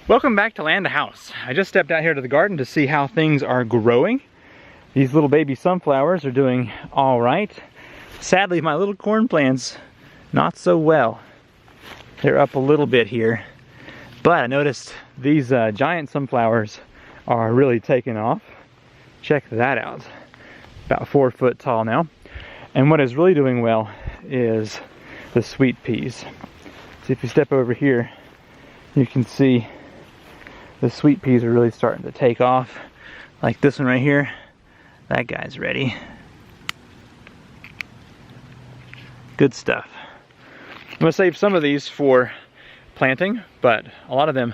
Welcome back to Land to House. I just stepped out here to the garden to see how things are growing. These little baby sunflowers are doing all right. Sadly, my little corn plants, not so well. They're up a little bit here. But I noticed these giant sunflowers are really taking off. Check that out. About 4 foot tall now. And what is really doing well is the sweet peas. So if you step over here, you can see the sweet peas are really starting to take off. Like this one right here, that guy's ready. Good stuff. I'm gonna save some of these for planting, but a lot of them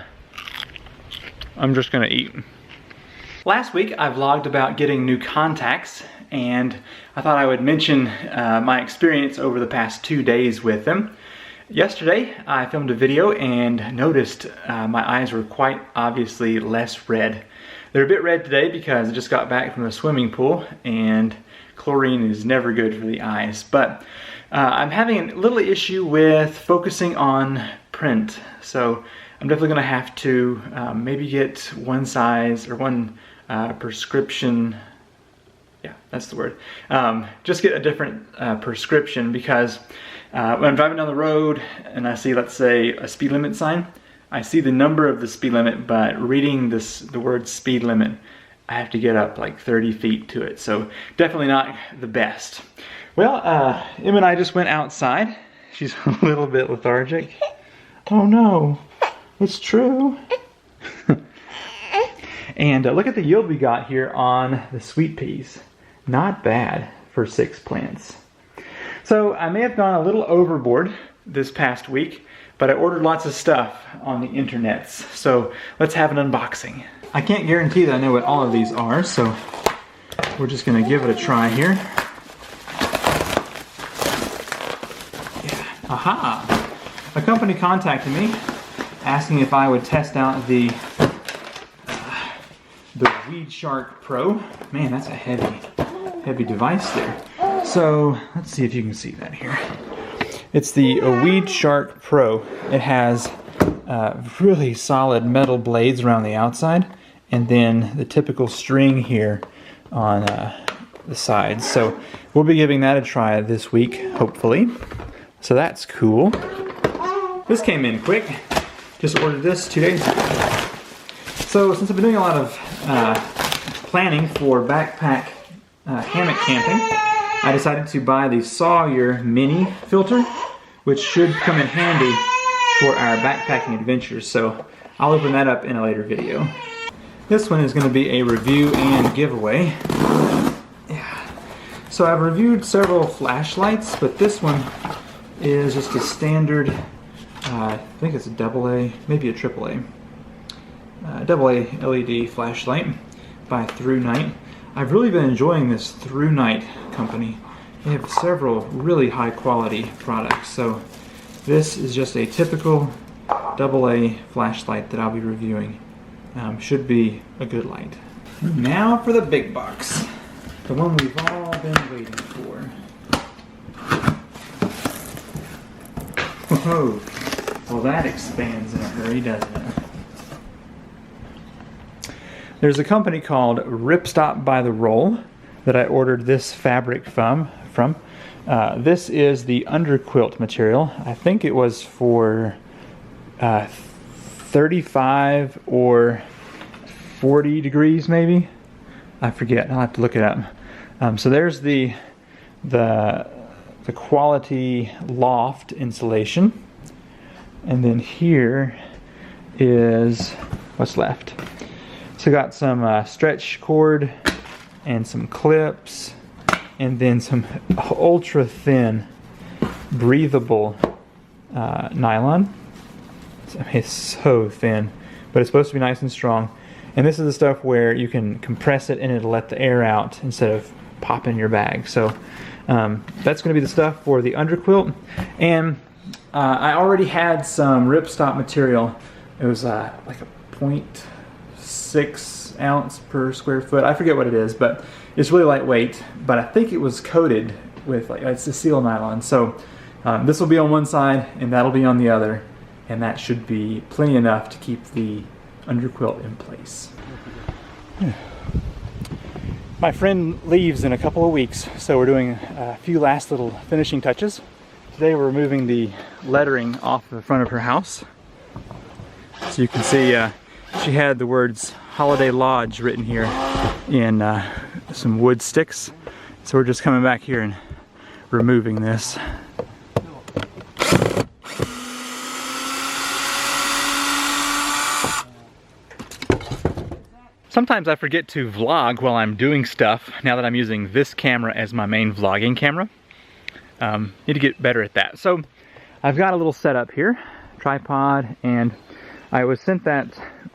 I'm just gonna eat. Last week I vlogged about getting new contacts, and I thought I would mention my experience over the past 2 days with them. Yesterday I filmed a video and noticed my eyes were quite obviously less red. They're a bit red today because I just got back from the swimming pool, and chlorine is never good for the eyes. But I'm having a little issue with focusing on print, so I'm definitely going to have to maybe get one size or one prescription. Yeah, that's the word. Just get a different prescription, because when I'm driving down the road and I see, let's say, a speed limit sign, I see the number of the speed limit, but reading the word speed limit, I have to get up like 30 feet to it. So definitely not the best. Well, Emma and I just went outside. She's a little bit lethargic. Oh no, it's true. And look at the yield we got here on the sweet peas. Not bad for 6 plants. So I may have gone a little overboard this past week, but I ordered lots of stuff on the internets. So let's have an unboxing. I can't guarantee that I know what all of these are, so we're just gonna give it a try here. Yeah. Aha! A company contacted me asking if I would test out the Weed Shark Pro. Man, that's a heavy device there. So let's see if you can see that here. It's the Weed Shark Pro. It has really solid metal blades around the outside, and then the typical string here on the sides. So we'll be giving that a try this week, hopefully. So that's cool. This came in quick. Just ordered this 2 days ago. So since I've been doing a lot of planning for backpack hammock camping, I decided to buy the Sawyer Mini filter, which should come in handy for our backpacking adventures. So I'll open that up in a later video. This one is going to be a review and giveaway. Yeah. So I've reviewed several flashlights, but this one is just a standard, I think it's a AA, maybe a AAA. AA LED flashlight by Through Night. I've really been enjoying this Through Night company. They have several really high quality products. So this is just a typical AA flashlight that I'll be reviewing. Should be a good light. Now for the big box. The one we've all been waiting for. Whoa. Well, that expands in a hurry, doesn't it? There's a company called Ripstop by the Roll that I ordered this fabric from. This is the underquilt material. I think it was for 35 or 40 degrees maybe. I forget. I'll have to look it up. So there's the quality loft insulation, and then here is what's left. So got some stretch cord and some clips, and then some ultra thin breathable nylon. It's so thin, but it's supposed to be nice and strong. And this is the stuff where you can compress it and it'll let the air out instead of popping your bag. So that's going to be the stuff for the underquilt. And I already had some ripstop material. It was like a 0.6 ounce per square foot. I forget what it is, but it's really lightweight. But I think it was coated with, like, it's a seal nylon. So this will be on one side and that'll be on the other. And that should be plenty enough to keep the underquilt in place. My friend leaves in a couple of weeks, so we're doing a few last little finishing touches. Today we're removing the lettering off the front of her house. So you can see she had the words Holiday Lodge written here in some wood sticks. So we're just coming back here and removing this. Sometimes I forget to vlog while I'm doing stuff now that I'm using this camera as my main vlogging camera. Need to get better at that. So I've got a little setup here, tripod, and I was sent that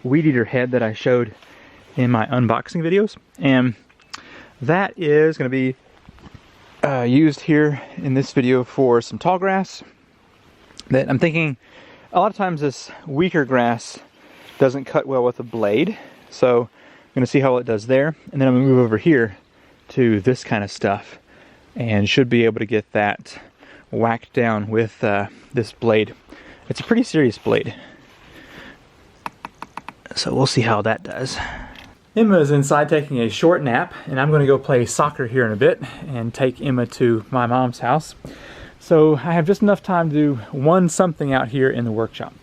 Weedeater Head that I showed in my unboxing videos, and that is going to be used here in this video for some tall grass that I'm thinking a lot of times this weaker grass doesn't cut well with a blade, so I'm going to see how it does there, and then I'm going to move over here to this kind of stuff and should be able to get that whacked down with this blade. It's a pretty serious blade, so we'll see how that does. Emma is inside taking a short nap, and I'm going to go play soccer here in a bit and take Emma to my mom's house. So I have just enough time to do something out here in the workshop.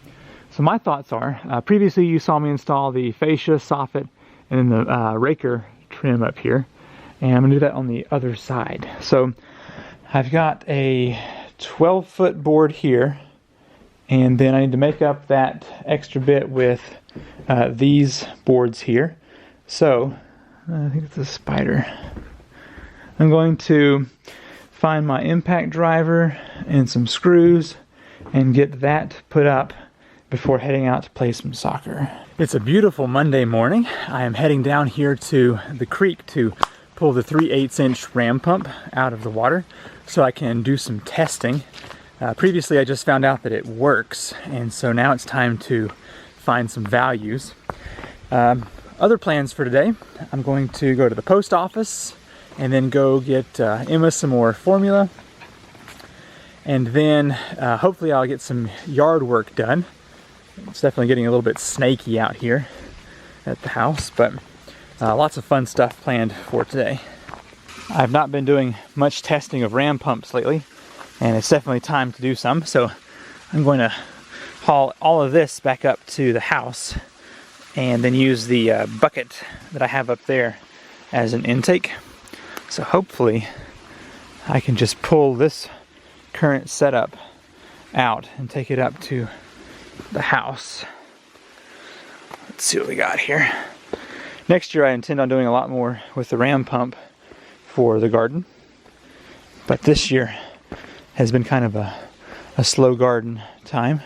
So my thoughts are, previously you saw me install the fascia, soffit, and then the raker trim up here. And I'm going to do that on the other side. So I've got a 12-foot board here, and then I need to make up that extra bit with these boards here. So I think it's a spider. I'm going to find my impact driver and some screws and get that put up before heading out to play some soccer. It's a beautiful Monday morning. I am heading down here to the creek to pull the 3/8" ram pump out of the water so I can do some testing. Previously I just found out that it works, and so now it's time to find some values. Other plans for today, I'm going to go to the post office and then go get Emma some more formula, and then hopefully I'll get some yard work done. It's definitely getting a little bit snaky out here at the house, but lots of fun stuff planned for today. I've not been doing much testing of ram pumps lately, and it's definitely time to do some, so I'm going to haul all of this back up to the house and then use the bucket that I have up there as an intake. So hopefully I can just pull this current setup out and take it up to the house. Let's see what we got here. Next year I intend on doing a lot more with the ram pump for the garden, but this year has been kind of a slow garden time.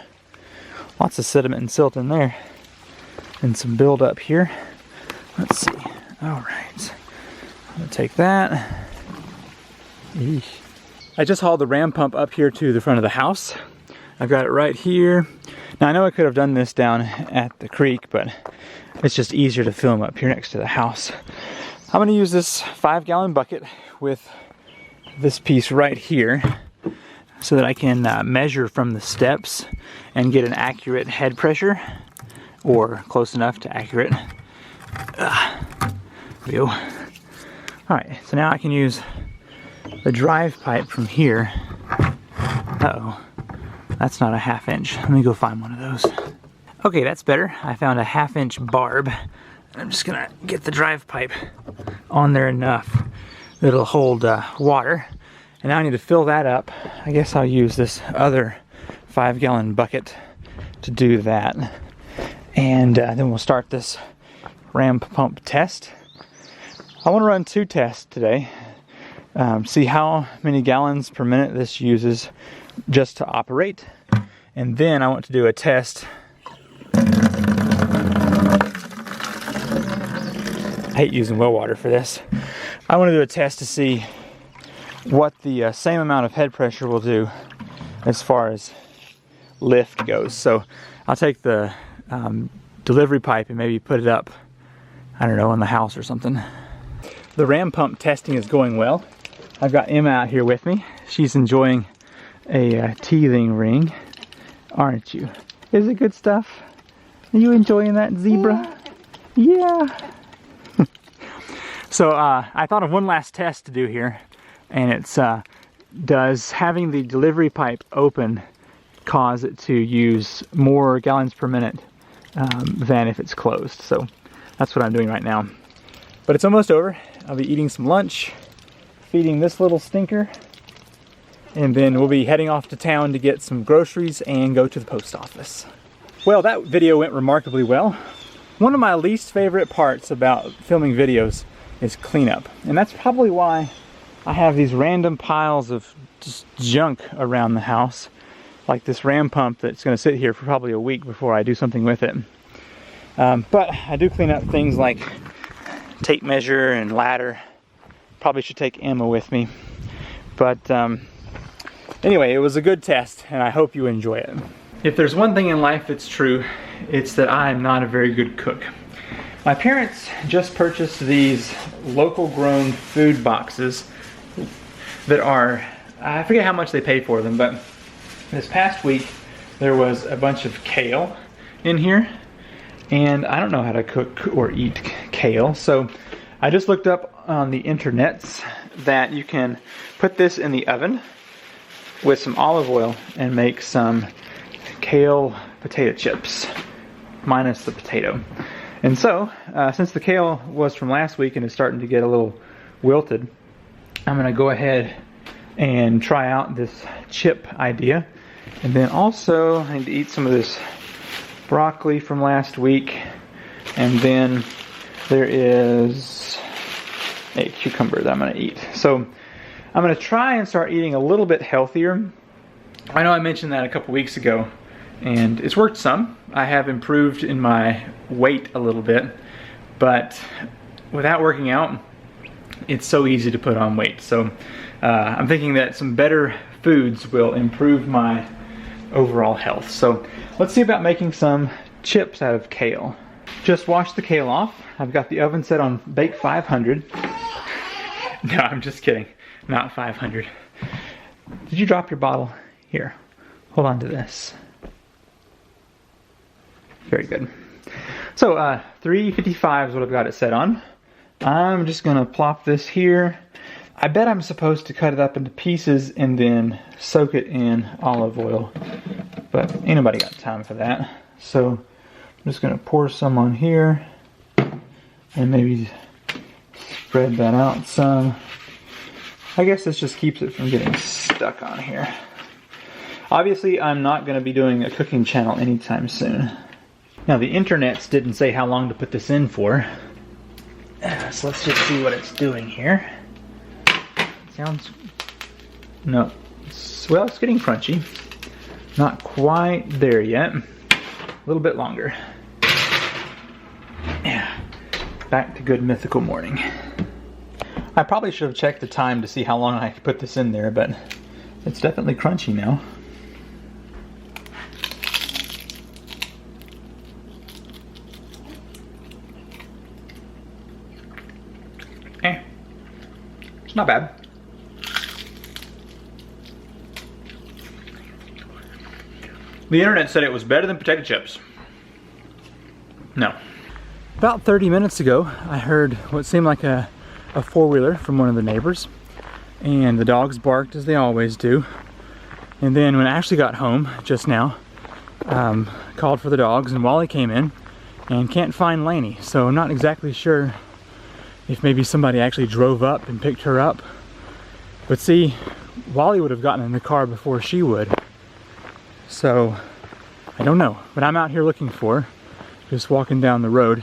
Lots of sediment and silt in there and some build up here. Let's see. All right, I'm gonna take that. Eesh. I just hauled the ram pump up here to the front of the house. I've got it right here. Now I know I could have done this down at the creek, but it's just easier to film up here next to the house. I'm gonna use this 5-gallon bucket with this piece right here so that I can measure from the steps and get an accurate head pressure, or close enough to accurate. All right, so now I can use the drive pipe from here. Uh-oh, that's not a 1/2 inch. Let me go find one of those. Okay, that's better. I found a 1/2 inch barb. I'm just gonna get the drive pipe on there enough that it'll hold water. And now I need to fill that up. I guess I'll use this other 5-gallon bucket to do that. And then we'll start this ram pump test. I want to run 2 tests today. See how many gallons per minute this uses just to operate. And then I want to do a test. I hate using well water for this. I want to do a test to see what the same amount of head pressure will do as far as lift goes. So I'll take the delivery pipe and maybe put it up, I don't know, in the house or something. The ram pump testing is going well. I've got Emma out here with me. She's enjoying a teething ring, aren't you? Is it good stuff? Are you enjoying that, zebra? Yeah. So I thought of one last test to do here, and it's does having the delivery pipe open cause it to use more gallons per minute than if it's closed? So that's what I'm doing right now. But it's almost over. I'll be eating some lunch, feeding this little stinker, and then we'll be heading off to town to get some groceries and go to the post office. Well, that video went remarkably well. One of my least favorite parts about filming videos is cleanup. And that's probably why I have these random piles of just junk around the house. Like this ram pump that's gonna sit here for probably a week before I do something with it. But I do clean up things like tape measure and ladder. Probably should take Emma with me. But anyway, it was a good test and I hope you enjoy it. If there's one thing in life that's true, it's that I'm not a very good cook. My parents just purchased these local grown food boxes that are, I forget how much they paid for them, but this past week there was a bunch of kale in here, and I don't know how to cook or eat kale, so I just looked up on the internets that you can put this in the oven with some olive oil and make some kale potato chips, minus the potato. And so, since the kale was from last week and is starting to get a little wilted, I'm going to go ahead and try out this chip idea. And then also, I need to eat some of this broccoli from last week. And then there is a cucumber that I'm going to eat. So, I'm going to try and start eating a little bit healthier. I know I mentioned that a couple weeks ago, and it's worked some. I have improved in my weight a little bit, but without working out, it's so easy to put on weight. So I'm thinking that some better foods will improve my overall health. So let's see about making some chips out of kale. Just washed the kale off. I've got the oven set on bake 500. No, I'm just kidding. Not 500. Did you drop your bottle? Here, hold on to this. Very good. So 355 is what I've got it set on. I'm just gonna plop this here. I bet I'm supposed to cut it up into pieces and then soak it in olive oil, but ain't nobody got time for that. So I'm just gonna pour some on here and maybe spread that out some. I guess this just keeps it from getting stuck on here. Obviously, I'm not going to be doing a cooking channel anytime soon. Now, the internets didn't say how long to put this in for. So let's just see what it's doing here. Sounds... No. Well, it's getting crunchy. Not quite there yet. A little bit longer. Yeah. Back to good mythical morning. I probably should have checked the time to see how long I could put this in there, but it's definitely crunchy now. It's not bad. The internet said it was better than potato chips. No. About 30 minutes ago, I heard what seemed like a four-wheeler from one of the neighbors, and the dogs barked as they always do. And then when Ashley got home just now, called for the dogs, and Wally came in and can't find Laney, so I'm not exactly sure if maybe somebody actually drove up and picked her up. But see, Wally would have gotten in the car before she would. So, I don't know. But I'm out here looking for her, just walking down the road,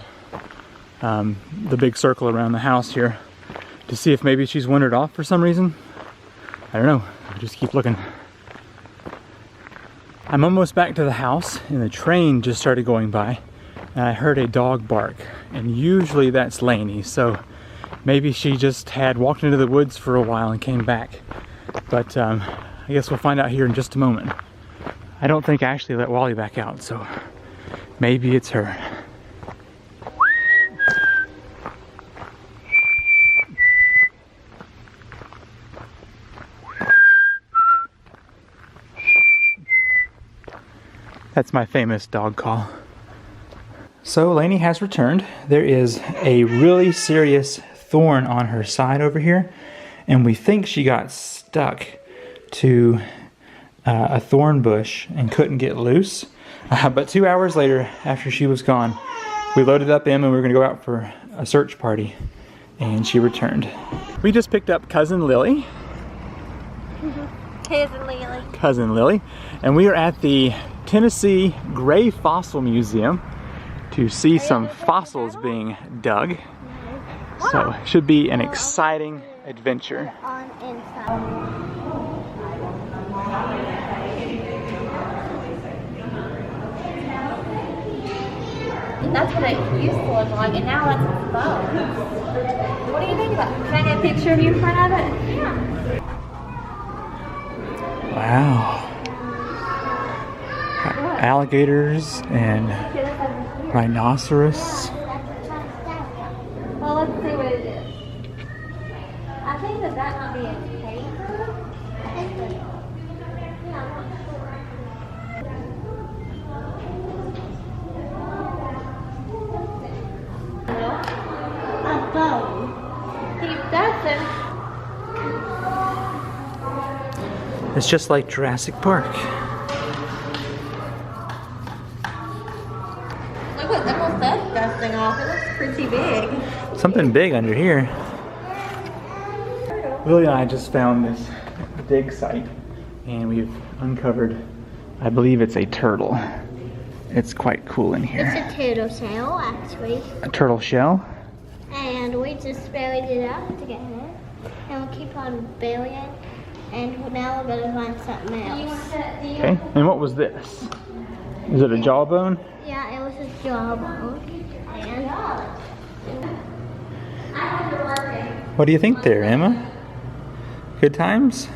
the big circle around the house here, to see if maybe she's wandered off for some reason. I don't know. I'll just keep looking. I'm almost back to the house, and the train just started going by, and I heard a dog bark. And usually that's Laney, so maybe she just had walked into the woods for a while and came back. But I guess we'll find out here in just a moment. I don't think Ashley let Wally back out, so maybe it's her. That's my famous dog call. So Laney has returned. There is a really serious thorn on her side over here, and we think she got stuck to a thorn bush and couldn't get loose. But 2 hours later, after she was gone, we loaded up Emma and we were gonna go out for a search party, and she returned. We just picked up Cousin Lily. Cousin Lily. And we are at the Tennessee Gray Fossil Museum to see some fossils being dug. So it should be an exciting adventure. That's what it used to look like, and now that's exposed. What do you think about it? Can I get a picture of you in front of it? Yeah. Wow. Alligators and rhinoceros. Well, let's see what it is. I think that might be a paper. A bone. Keep dancing. It's just like Jurassic Park. Look what Emma said dusting off. It looks pretty big. Something big under here. Lily and I just found this dig site, and we've uncovered, I believe it's a turtle. It's quite cool in here. It's a turtle shell, actually. A turtle shell? And we just buried it out together. And we'll keep on burying. And now we're going to find something else. Okay, and what was this? Is it a jawbone? Yeah, it was a jawbone. And What do you think there, Emma? Good times?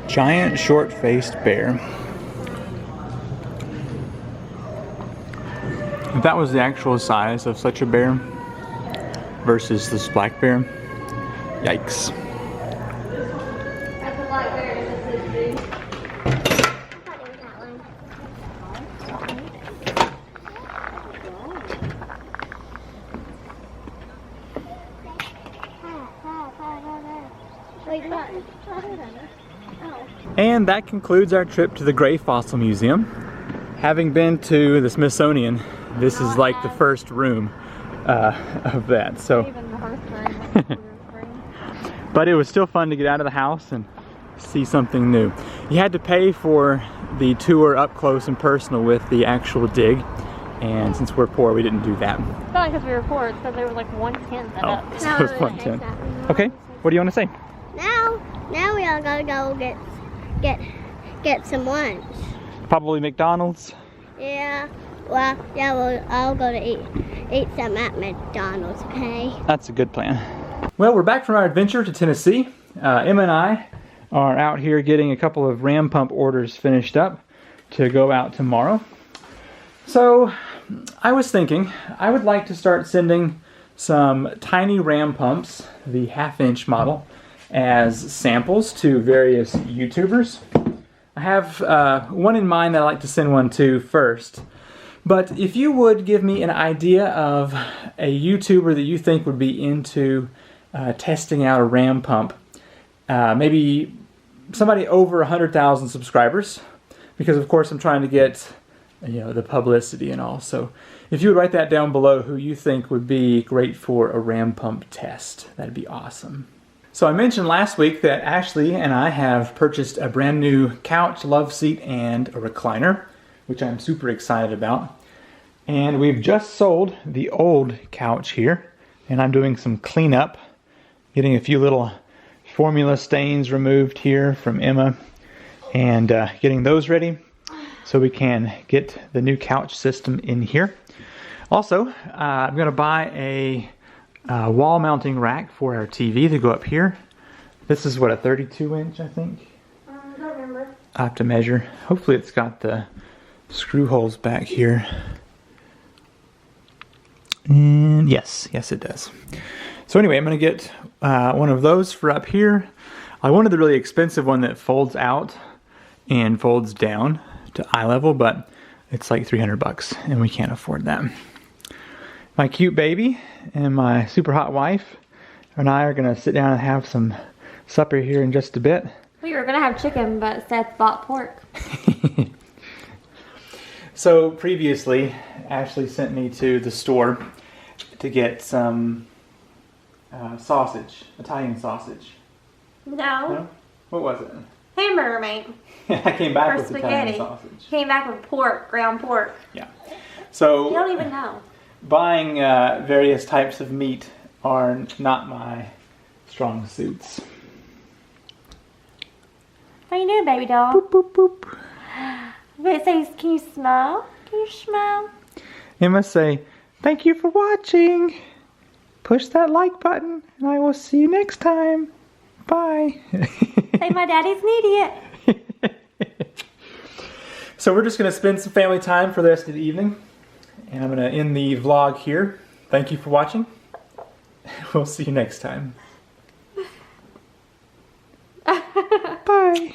Giant short-faced bear. If that was the actual size of such a bear versus this black bear, yikes. That's a black bear and this is big. And that concludes our trip to the Gray Fossil Museum. Having been to the Smithsonian, this is like the first room of that. So, but it was still fun to get out of the house and see something new. You had to pay for the tour up close and personal with the actual dig, and since we're poor, we didn't do that. It's not because we were poor, it's because they were like 1/10 of Oh, it. so it was 1/10. Okay, what do you want to say? now we are going to go get some lunch. Probably McDonald's. Yeah. Well, yeah, I'll go to eat some at McDonald's, okay? That's a good plan. Well, we're back from our adventure to Tennessee. Emma and I are out here getting a couple of ram pump orders finished up to go out tomorrow. So I was thinking I would like to start sending some tiny ram pumps, the 1/2-inch model, as samples to various YouTubers. I have one in mind that I'd like to send one to first. But if you would give me an idea of a YouTuber that you think would be into testing out a ram pump, maybe somebody over 100,000 subscribers, because of course I'm trying to get the publicity and all. So if you would write that down below, who you think would be great for a ram pump test, that'd be awesome. So I mentioned last week that Ashley and I have purchased a brand new couch, love seat, and a recliner, which I'm super excited about. And we've just sold the old couch here, and I'm doing some cleanup, getting a few little formula stains removed here from Emma, and getting those ready so we can get the new couch system in here. Also, I'm going to buy a wall mounting rack for our TV to go up here. This is what, a 32-inch, I think? I don't remember. I have to measure. Hopefully it's got the screw holes back here. And yes, it does. So anyway, I'm gonna get one of those for up here. I wanted the really expensive one that folds out and folds down to eye level, but it's like $300 and we can't afford that. My cute baby and my super hot wife and I are gonna sit down and have some supper here in just a bit. We were gonna have chicken, but Seth bought pork. So previously, Ashley sent me to the store to get some sausage, Italian sausage. No. No? What was it? Hamburger meat. I came back Or with spaghetti. Italian sausage. Came back with pork, ground pork. Yeah. So You don't even know. buying various types of meat are not my strong suits. What are you doing, baby doll? Boop, boop, boop. Wait, say, can you smell? Can you smell? Emma say, thank you for watching. Push that like button and I will see you next time. Bye. Say, my daddy's an idiot. So we're just going to spend some family time for the rest of the evening. And I'm going to end the vlog here. Thank you for watching. We'll see you next time. Bye.